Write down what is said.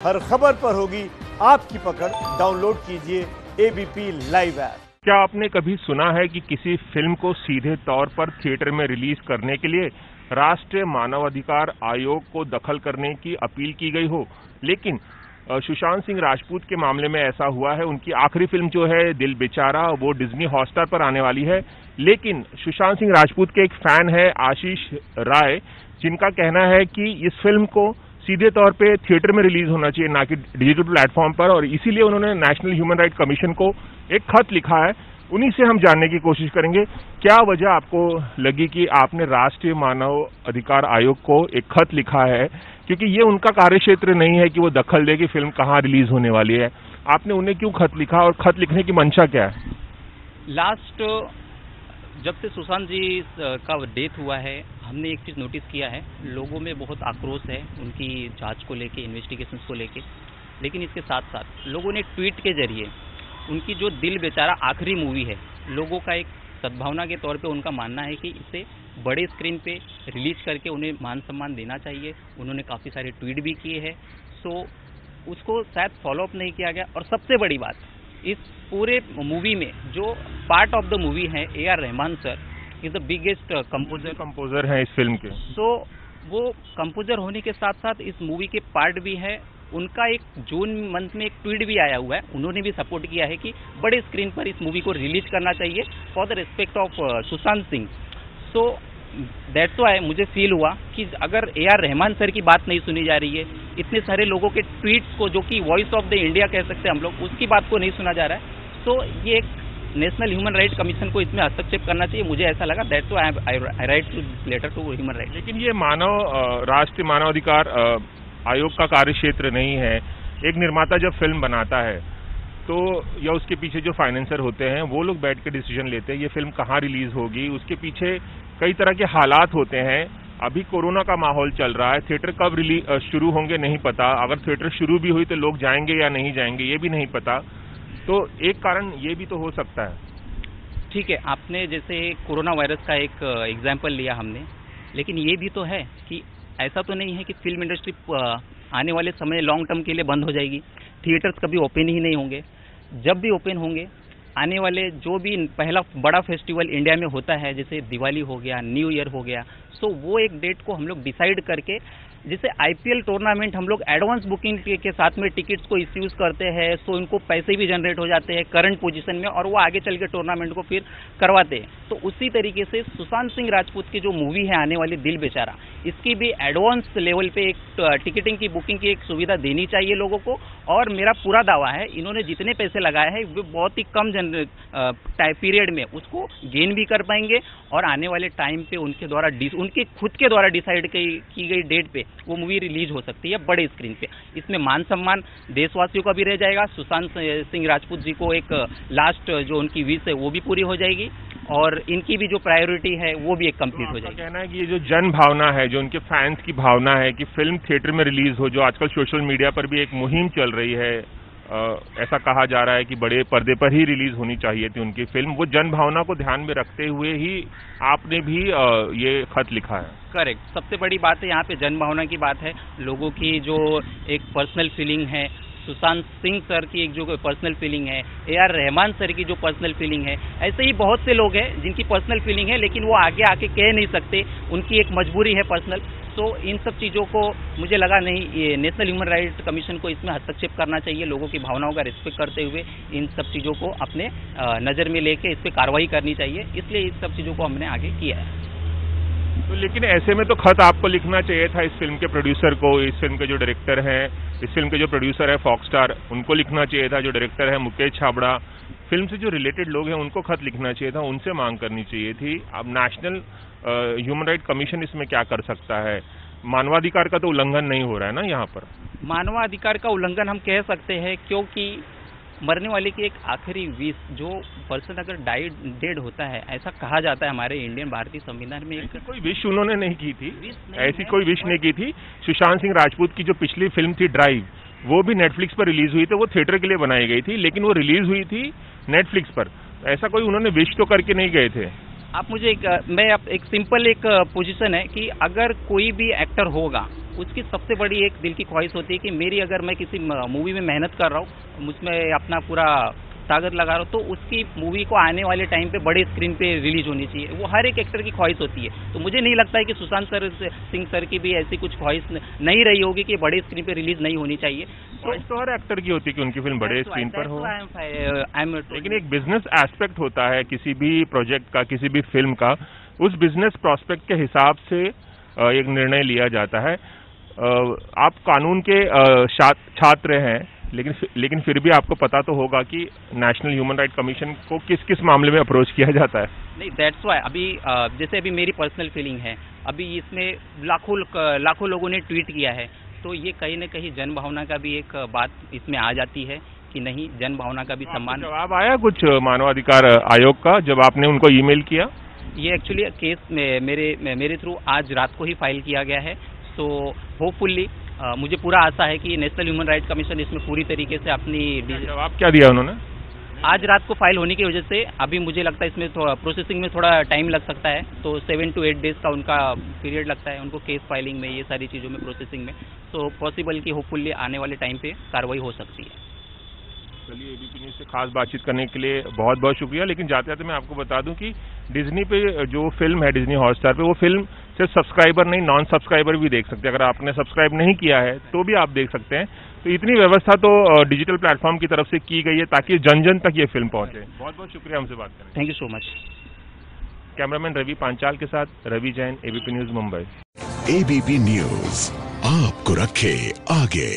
हर खबर पर होगी आपकी पकड़। डाउनलोड कीजिए एबीपी लाइव ऐप। क्या आपने कभी सुना है कि किसी फिल्म को सीधे तौर पर थिएटर में रिलीज करने के लिए राष्ट्रीय मानवाधिकार आयोग को दखल करने की अपील की गई हो? लेकिन सुशांत सिंह राजपूत के मामले में ऐसा हुआ है। उनकी आखिरी फिल्म जो है दिल बेचारा, वो डिज्नी हॉटस्टार पर आने वाली है। लेकिन सुशांत सिंह राजपूत के एक फैन है आशीष राय, जिनका कहना है कि इस फिल्म को सीधे तौर पे थिएटर में रिलीज होना चाहिए, ना कि डिजिटल प्लेटफॉर्म पर, और इसीलिए उन्होंने नेशनल ह्यूमन राइट कमीशन को एक खत लिखा है। उन्हीं से हम जानने की कोशिश करेंगे क्या वजह आपको लगी कि आपने राष्ट्रीय मानव अधिकार आयोग को एक खत लिखा है, क्योंकि ये उनका कार्यक्षेत्र नहीं है कि वो दखल दे कि फिल्म कहाँ रिलीज होने वाली है। आपने उन्हें क्यों खत लिखा और खत लिखने की मंशा क्या है? लास्ट जब से सुशांत जी का डेथ हुआ है, हमने एक चीज़ नोटिस किया है, लोगों में बहुत आक्रोश है उनकी जांच को लेके, इन्वेस्टिगेशंस को लेके। लेकिन इसके साथ साथ लोगों ने ट्वीट के जरिए उनकी जो दिल बेचारा आखिरी मूवी है, लोगों का एक सद्भावना के तौर पे उनका मानना है कि इसे बड़े स्क्रीन पे रिलीज करके उन्हें मान सम्मान देना चाहिए। उन्होंने काफ़ी सारे ट्वीट भी किए हैं, सो उसको शायद फॉलोअप नहीं किया गया। और सबसे बड़ी बात, इस पूरे मूवी में जो पार्ट ऑफ द मूवी है, AR. Rahman sir is the biggest composer हैं इस फिल्म के। सो वो कंपोजर होने के साथ साथ इस मूवी के पार्ट भी है। उनका एक जून मंथ में एक ट्वीट भी आया हुआ है, उन्होंने भी सपोर्ट किया है कि बड़े स्क्रीन पर इस मूवी को रिलीज करना चाहिए for the respect of Sushant Singh. So that's why मुझे फील हुआ कि अगर ए.आर. रहमान सर की बात नहीं सुनी जा रही है, इतने सारे लोगों के ट्वीट्स को, जो कि वॉइस ऑफ द इंडिया कह सकते हैं हम लोग, उसकी बात को नहीं सुना जा रहा है, तो ये एक नेशनल ह्यूमन राइट कमीशन को इसमें हस्तक्षेप करना चाहिए। मुझे ऐसा लगा, that's why I write to letter to human right. लेकिन ये राष्ट्रीय मानवाधिकार आयोग का कार्यक्षेत्र नहीं है। एक निर्माता जब फिल्म बनाता है तो या उसके पीछे जो फाइनेंसर होते हैं वो लोग बैठ के डिसीजन लेते हैं ये फिल्म कहाँ रिलीज होगी। उसके पीछे कई तरह के हालात होते हैं। अभी कोरोना का माहौल चल रहा है, थिएटर कब शुरू होंगे नहीं पता। अगर थिएटर शुरू भी हुई तो लोग जाएंगे या नहीं जाएंगे ये भी नहीं पता। तो एक कारण ये भी तो हो सकता है। ठीक है, आपने जैसे कोरोना वायरस का एक एग्जाम्पल लिया हमने, लेकिन ये भी तो है कि ऐसा तो नहीं है कि फिल्म इंडस्ट्री आने वाले समय लॉन्ग टर्म के लिए बंद हो जाएगी। थिएटर्स कभी ओपन ही नहीं होंगे। जब भी ओपन होंगे, आने वाले जो भी पहला बड़ा फेस्टिवल इंडिया में होता है, जैसे दिवाली हो गया, न्यू ईयर हो गया, सो वो एक डेट को हम लोग डिसाइड करके, जैसे आईपीएल टूर्नामेंट हम लोग एडवांस बुकिंग के साथ में टिकट्स को इश्यूज करते हैं, सो इनको पैसे भी जनरेट हो जाते हैं करंट पोजीशन में, और वो आगे चल के टूर्नामेंट को फिर करवाते हैं। तो उसी तरीके से सुशांत सिंह राजपूत की जो मूवी है आने वाली दिल बेचारा, इसकी भी एडवांस लेवल पे एक टिकटिंग की बुकिंग की एक सुविधा देनी चाहिए लोगों को। और मेरा पूरा दावा है, इन्होंने जितने पैसे लगाए हैं वो बहुत ही कम पीरियड में उसको गेन भी कर पाएंगे, और आने वाले टाइम पे उनके द्वारा उनके खुद के द्वारा डिसाइड की गई डेट पे वो मूवी रिलीज हो सकती है बड़े स्क्रीन पे। इसमें मान सम्मान देशवासियों का भी रह जाएगा। सुशांत सिंह राजपूत जी को एक लास्ट जो उनकी विश है वो भी पूरी हो जाएगी, और इनकी भी जो प्रायोरिटी है वो भी एक कंप्लीट हो जाएगी। कहना है कि ये जो जन भावना है, जो उनके फैंस की भावना है कि फिल्म थिएटर में रिलीज हो, जो आजकल सोशल मीडिया पर भी एक मुहिम चल रही है, ऐसा कहा जा रहा है कि बड़े पर्दे पर ही रिलीज होनी चाहिए थी उनकी फिल्म, वो जन भावना को ध्यान में रखते हुए ही आपने भी ये खत लिखा है। करेक्ट, सबसे बड़ी बात है यहाँ पे जन भावना की बात है। लोगों की जो एक पर्सनल फीलिंग है, सुशांत सिंह सर की एक जो पर्सनल फीलिंग है, ए.आर. रहमान सर की जो पर्सनल फीलिंग है, ऐसे ही बहुत से लोग हैं जिनकी पर्सनल फीलिंग है, लेकिन वो आगे आके कह नहीं सकते, उनकी एक मजबूरी है पर्सनल। तो इन सब चीज़ों को मुझे लगा नहीं, ये नेशनल ह्यूमन राइट कमीशन को इसमें हस्तक्षेप करना चाहिए, लोगों की भावनाओं का रिस्पेक्ट करते हुए इन सब चीज़ों को अपने नज़र में लेके इस पर कार्रवाई करनी चाहिए। इसलिए इस सब चीज़ों को हमने आगे किया है। तो लेकिन ऐसे में तो खत आपको लिखना चाहिए था इस फिल्म के प्रोड्यूसर को, इस फिल्म के जो डायरेक्टर हैं, इस फिल्म के जो प्रोड्यूसर है फॉक्सस्टार, उनको लिखना चाहिए था। जो डायरेक्टर है मुकेश छाबड़ा, फिल्म से जो रिलेटेड लोग हैं उनको खत लिखना चाहिए था, उनसे मांग करनी चाहिए थी। अब नेशनल ह्यूमन राइट कमीशन इसमें क्या कर सकता है? मानवाधिकार का तो उल्लंघन नहीं हो रहा है ना यहाँ पर? मानवाधिकार का उल्लंघन हम कह सकते हैं, क्योंकि मरने वाले की एक आखिरी विश, जो पर्सन अगर डेड होता है, ऐसा कहा जाता है हमारे इंडियन भारतीय संविधान में। ऐसी कोई विश उन्होंने नहीं की थी, ऐसी कोई विश नहीं की थी। सुशांत सिंह राजपूत की जो पिछली फिल्म थी ड्राइव, वो भी नेटफ्लिक्स पर रिलीज हुई थी, वो थिएटर के लिए बनाई गई थी, लेकिन वो रिलीज हुई थी नेटफ्लिक्स पर। ऐसा कोई उन्होंने विश तो करके नहीं गए थे। आप मुझे एक सिंपल एक पोजीशन है कि अगर कोई भी एक्टर होगा, उसकी सबसे बड़ी एक दिल की ख्वाहिश होती है कि मेरी अगर मैं किसी मूवी में मेहनत कर रहा हूँ, मुझमें अपना पूरा ताकत लगा रहा हूँ, तो उसकी मूवी को आने वाले टाइम पे बड़े स्क्रीन पे रिलीज होनी चाहिए। वो हर एक एक्टर की ख्वाहिश होती है। तो मुझे नहीं लगता है कि सुशांत सिंह सर की भी ऐसी कुछ ख्वाहिश नहीं रही होगी कि बड़े स्क्रीन पे रिलीज नहीं होनी चाहिए। तो हर एक्टर की होती है कि उनकी फिल्म बड़े स्क्रीन पर हो, लेकिन एक बिजनेस एस्पेक्ट होता है किसी भी प्रोजेक्ट का, किसी भी फिल्म का। उस बिजनेस प्रोस्पेक्ट के हिसाब से एक निर्णय लिया जाता है। आप कानून के छात्र हैं, लेकिन फिर भी आपको पता तो होगा कि नेशनल ह्यूमन राइट कमीशन को किस किस मामले में अप्रोच किया जाता है। नहीं, दैट्स व्हाई अभी जैसे अभी मेरी पर्सनल फीलिंग है, अभी इसमें लाखों लोगों ने ट्वीट किया है, तो ये कहीं न कहीं जन भावना का भी एक बात इसमें आ जाती है कि नहीं, जन भावना का भी सम्मान। जवाब आया कुछ मानवाधिकार आयोग का जब आपने उनको ईमेल किया? ये एक्चुअली केस मेरे थ्रू आज रात को ही फाइल किया गया है। तो होपफुली मुझे पूरा आशा है कि नेशनल ह्यूमन राइट कमीशन इसमें पूरी तरीके से अपनी जवाब क्या दिया उन्होंने? आज रात को फाइल होने की वजह से अभी मुझे लगता है इसमें थोड़ा प्रोसेसिंग में थोड़ा टाइम लग सकता है। तो 7 to 8 डेज का उनका पीरियड लगता है उनको केस फाइलिंग में, ये सारी चीज़ों में, प्रोसेसिंग में। तो पॉसिबल कि होपफुली आने वाले टाइम पे कार्रवाई हो सकती है। चलिए, एबीपी न्यूज़ से खास बातचीत करने के लिए बहुत बहुत शुक्रिया। लेकिन जाते जाते मैं आपको बता दूं कि डिज्नी पे जो फिल्म है, डिज्नी हॉटस्टार पे, वो फिल्म सिर्फ सब्सक्राइबर नहीं, नॉन सब्सक्राइबर भी देख सकते हैं। अगर आपने सब्सक्राइब नहीं किया है तो भी आप देख सकते हैं। तो इतनी व्यवस्था तो डिजिटल प्लेटफॉर्म की तरफ से की गई है ताकि जन जन तक ये फिल्म पहुंचे। बहुत बहुत शुक्रिया हमसे बात करने। Thank you so much. Cameraman Ravi Panchal के साथ Ravi Jain, ABP news Mumbai. ABP news आपको रखे आगे।